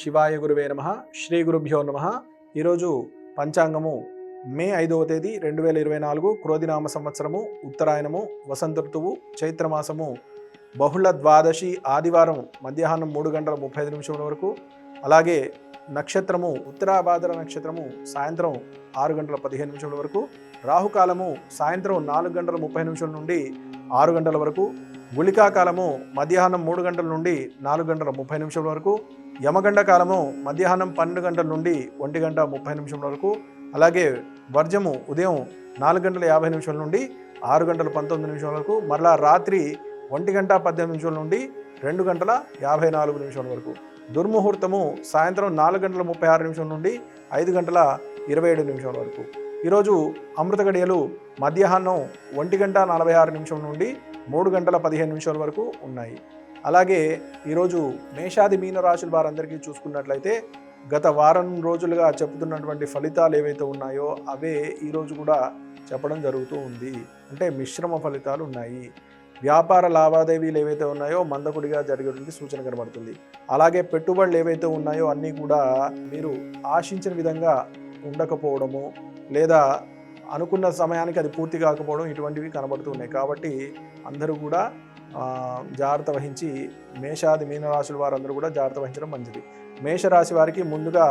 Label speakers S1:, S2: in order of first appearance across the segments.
S1: శివాయ గురువే నమః. శ్రీ గురుభ్యో నమః. ఈరోజు పంచాంగము మే 5వ తేదీ 2024 క్రోధినామ సంవత్సరము, ఉత్తరాయణము, వసంత ఋతువు, చైత్రమాసము, బహుళ ద్వాదశి ఆదివారం మధ్యాహ్నం 3 గంటల 35 నిమిషముల వరకు. అలాగే నక్షత్రము ఉత్తరాభాద్ర నక్షత్రము సాయంత్రం 6 గంటల 15 నిమిషముల వరకు. రాహుకాలము సాయంత్రం 4 గంటల 30 నిమిషాల నుండి 6 గంటల వరకు. గుళికా కాలము మధ్యాహ్నం 3 గంటల నుండి 4 గంటల 30 నిమిషాల వరకు. యమగండ కాలము మధ్యాహ్నం 12 గంటల నుండి 1 గంట 30 నిమిషాల వరకు. అలాగే వర్జము ఉదయం 4 గంటల 50 నిమిషాల నుండి 6 గంటల 19 నిమిషాల వరకు. మరలా రాత్రి 1 గంట 18 నిమిషాల నుండి 2 గంటల 54 నిమిషాల వరకు. దుర్ముహూర్తము సాయంత్రం 4 గంటల 36 నిమిషాల నుండి 5 గంటల 27 నిమిషాల వరకు. ఈరోజు అమృత గడియలు మధ్యాహ్నం 1 గంట 46 నిమిషం నుండి 3 గంటల 15 నిమిషాల వరకు ఉన్నాయి. అలాగే ఈరోజు మేషాది మీన రాశుల వారందరికీ చూసుకున్నట్లయితే గత వారం రోజులుగా చెప్తున్నటువంటి ఫలితాలు ఏవైతే ఉన్నాయో అవే ఈరోజు కూడా చెప్పడం జరుగుతూ ఉంది. అంటే మిశ్రమ ఫలితాలు ఉన్నాయి. వ్యాపార లావాదేవీలు ఏవైతే ఉన్నాయో మందకుడిగా జరిగేటువంటి సూచన కనబడుతుంది. అలాగే పెట్టుబడులు ఏవైతే ఉన్నాయో అన్నీ కూడా మీరు ఆశించిన విధంగా ఉండకపోవడము, లేదా అనుకున్న సమయానికి అది పూర్తి కాకపోవడం, ఇటువంటివి కనబడుతున్నాయి. కాబట్టి అందరూ కూడా జాగ్రత్త వహించి, మేషాది మీనరాశుల వారందరూ కూడా జాగ్రత్త వహించడం మంచిది. మేషరాశి వారికి ముందుగా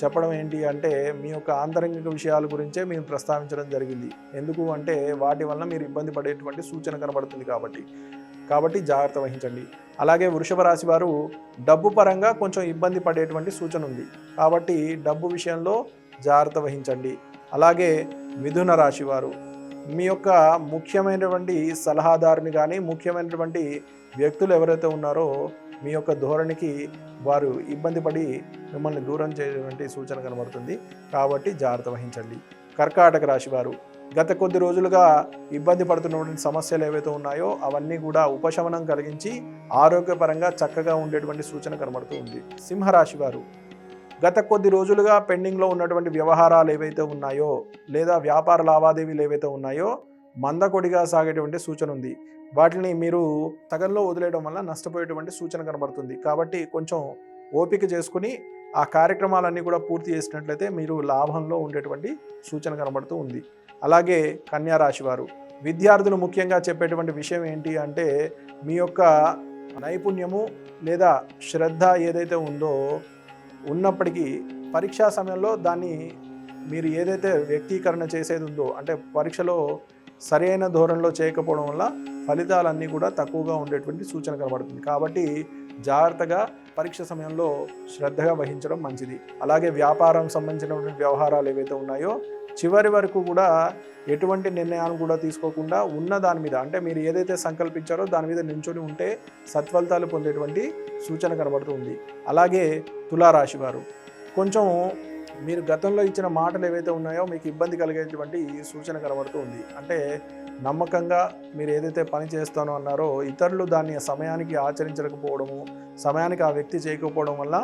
S1: చెప్పడం ఏంటి అంటే, మీ యొక్క ఆంతరంగిక విషయాల గురించే మేము ప్రస్తావించడం జరిగింది. ఎందుకు అంటే వాటి వలన మీరు ఇబ్బంది పడేటువంటి సూచన కనబడుతుంది కాబట్టి జాగ్రత్త వహించండి. అలాగే వృషభ రాశి వారు డబ్బు పరంగా కొంచెం ఇబ్బంది పడేటువంటి సూచన ఉంది. కాబట్టి డబ్బు విషయంలో జాగ్రత్త వహించండి. అలాగే మిథున రాశి వారు మీ యొక్క ముఖ్యమైనటువంటి సలహాదారుని కానీ, ముఖ్యమైనటువంటి వ్యక్తులు ఎవరైతే ఉన్నారో మీ యొక్క ధోరణికి వారు ఇబ్బంది పడి మిమ్మల్ని దూరం చేసేటువంటి సూచన కనబడుతుంది. కాబట్టి జాగ్రత్త వహించండి. కర్కాటక రాశి వారు గత కొద్ది రోజులుగా ఇబ్బంది పడుతున్నటువంటి సమస్యలు ఏవైతే ఉన్నాయో అవన్నీ కూడా ఉపశమనం కలిగించి ఆరోగ్యపరంగా చక్కగా ఉండేటువంటి సూచన కనబడుతూ ఉంది. సింహరాశి వారు గత కొద్ది రోజులుగా పెండింగ్లో ఉన్నటువంటి వ్యవహారాలు ఏవైతే ఉన్నాయో, లేదా వ్యాపార లావాదేవీలు ఏవైతే ఉన్నాయో మందకొడిగా సాగేటువంటి సూచన ఉంది. వాటిని మీరు సగంలో వదిలేయడం వల్ల నష్టపోయేటువంటి సూచన కనబడుతుంది. కాబట్టి కొంచెం ఓపిక చేసుకుని ఆ కార్యక్రమాలన్నీ కూడా పూర్తి చేసినట్లయితే మీరు లాభంలో ఉండేటువంటి సూచన కనబడుతూ ఉంది. అలాగే కన్యా రాశి వారు విద్యార్థులు ముఖ్యంగా చెప్పేటువంటి విషయం ఏంటి అంటే, మీ యొక్క నైపుణ్యము లేదా శ్రద్ధ ఏదైతే ఉందో ఉన్నప్పటికీ పరీక్షా సమయంలో దాన్ని మీరు ఏదైతే వ్యక్తీకరణ చేసేది ఉందో, అంటే పరీక్షలో సరైన ధోరణిలో చేయకపోవడం వల్ల ఫలితాలన్నీ కూడా తక్కువగా ఉండేటువంటి సూచన కనబడుతుంది. కాబట్టి జాగ్రత్తగా పరీక్ష సమయంలో శ్రద్ధగా వహించడం మంచిది. అలాగే వ్యాపారం సంబంధించినటువంటి వ్యవహారాలు ఏవైతే ఉన్నాయో చివరి వరకు కూడా ఎటువంటి నిర్ణయాలు కూడా తీసుకోకుండా ఉన్న దాని మీద, అంటే మీరు ఏదైతే సంకల్పించారో దాని మీద నించుని ఉంటే సత్ఫలితాలు పొందేటువంటి సూచన కనబడుతుంది. అలాగే తులారాశి వారు కొంచెం మీరు గతంలో ఇచ్చిన మాటలు ఏవైతే ఉన్నాయో మీకు ఇబ్బంది కలిగేటువంటి సూచన కనబడుతూ ఉంది. అంటే నమ్మకంగా మీరు ఏదైతే పని చేస్తానో అన్నారో ఇతరులు దాన్ని సమయానికి ఆచరించకపోవడము, సమయానికి ఆ వ్యక్తి చేయకపోవడం వల్ల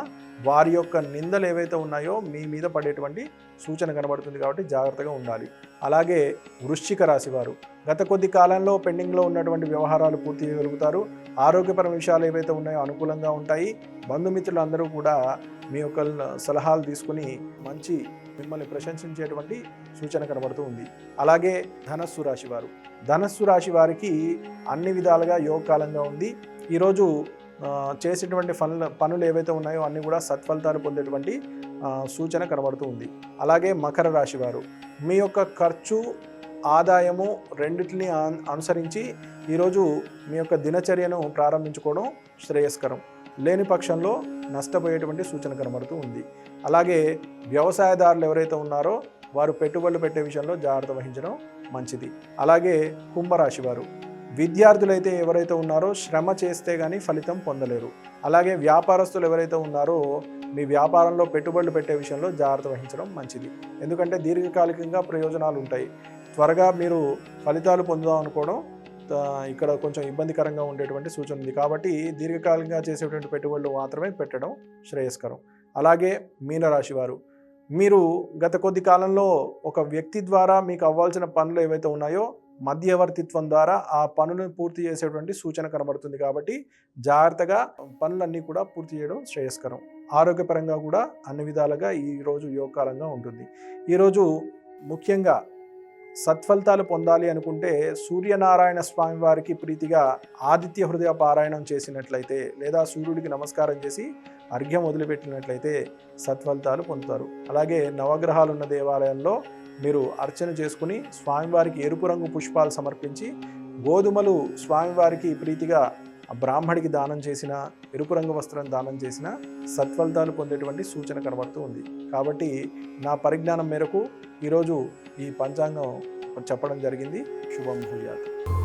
S1: వారి యొక్క నిందలు ఏవైతే ఉన్నాయో మీ మీద పడేటువంటి సూచన కనబడుతుంది. కాబట్టి జాగ్రత్తగా ఉండాలి. అలాగే వృశ్చిక రాశి వారు గత కొద్ది కాలంలో పెండింగ్లో ఉన్నటువంటి వ్యవహారాలు పూర్తి చేయగలుగుతారు. ఆరోగ్యపరమైన విషయాలు ఏవైతే ఉన్నాయో అనుకూలంగా ఉంటాయి. బంధుమిత్రులు అందరూ కూడా మీ యొక్క సలహాలు తీసుకుని మంచి మిమ్మల్ని ప్రశంసించేటువంటి సూచన కనబడుతూ ఉంది. అలాగే ధనస్సు రాశి వారు వారికి అన్ని విధాలుగా యోగకాలంగా ఉంది. ఈరోజు చేసేటువంటి పనులు ఏవైతే ఉన్నాయో అన్నీ కూడా సత్ఫలితాలు పొందేటువంటి సూచన కనబడుతూ ఉంది. అలాగే మకర రాశి వారు మీ యొక్క ఖర్చు ఆదాయము రెండింటిని అనుసరించి ఈరోజు మీ యొక్క దినచర్యను ప్రారంభించుకోవడం శ్రేయస్కరం. లేని పక్షంలో నష్టపోయేటువంటి సూచన కనబడుతూ ఉంది. అలాగే వ్యవసాయదారులు ఎవరైతే ఉన్నారో వారు పెట్టుబడులు పెట్టే విషయంలో జాగ్రత్త వహించడం మంచిది. అలాగే కుంభరాశి వారు విద్యార్థులైతే ఎవరైతే ఉన్నారో శ్రమ చేస్తే కానీ ఫలితం పొందలేరు. అలాగే వ్యాపారస్తులు ఎవరైతే ఉన్నారో మీ వ్యాపారంలో పెట్టుబడులు పెట్టే విషయంలో జాగ్రత్త వహించడం మంచిది. ఎందుకంటే దీర్ఘకాలికంగా ప్రయోజనాలు ఉంటాయి. త్వరగా మీరు ఫలితాలు పొందుదాం అనుకోవడం ఇక్కడ కొంచెం ఇబ్బందికరంగా ఉండేటువంటి సూచన ఉంది. కాబట్టి దీర్ఘకాలికంగా చేసేటువంటి పెట్టుబడులు మాత్రమే పెట్టడం శ్రేయస్కరం. అలాగే మీనరాశి వారు మీరు గత కొద్ది కాలంలో ఒక వ్యక్తి ద్వారా మీకు అవ్వాల్సిన పనులు ఏవైతే ఉన్నాయో మధ్యవర్తిత్వం ద్వారా ఆ పనులను పూర్తి చేసేటువంటి సూచన కనబడుతుంది. కాబట్టి జాగ్రత్తగా పనులన్నీ కూడా పూర్తి చేయడం శ్రేయస్కరం. ఆరోగ్యపరంగా కూడా అన్ని విధాలుగా ఈరోజు యోగకాలంగా ఉంటుంది. ఈరోజు ముఖ్యంగా సత్ఫలితాలు పొందాలి అనుకుంటే సూర్యనారాయణ స్వామి వారికి ప్రీతిగా ఆదిత్య హృదయ పారాయణం చేసినట్లయితే లేదా సూర్యుడికి నమస్కారం చేసి అర్ఘ్యం వదిలిపెట్టినట్లయితే సత్ఫలితాలు పొందుతారు. అలాగే నవగ్రహాలు ఉన్న దేవాలయంలో మీరు అర్చన చేసుకుని స్వామివారికి ఎరుపు రంగు పుష్పాలు సమర్పించి గోధుమలు స్వామివారికి ప్రీతిగా బ్రాహ్మడికి దానం చేసిన, ఎరుపు రంగు వస్త్రం దానం చేసిన సత్ఫలితాలు పొందేటువంటి సూచన కనబడుతూ ఉంది. కాబట్టి నా పరిజ్ఞానం మేరకు ఈరోజు ఈ పంచాంగం చెప్పడం జరిగింది. శుభం భూయాత్.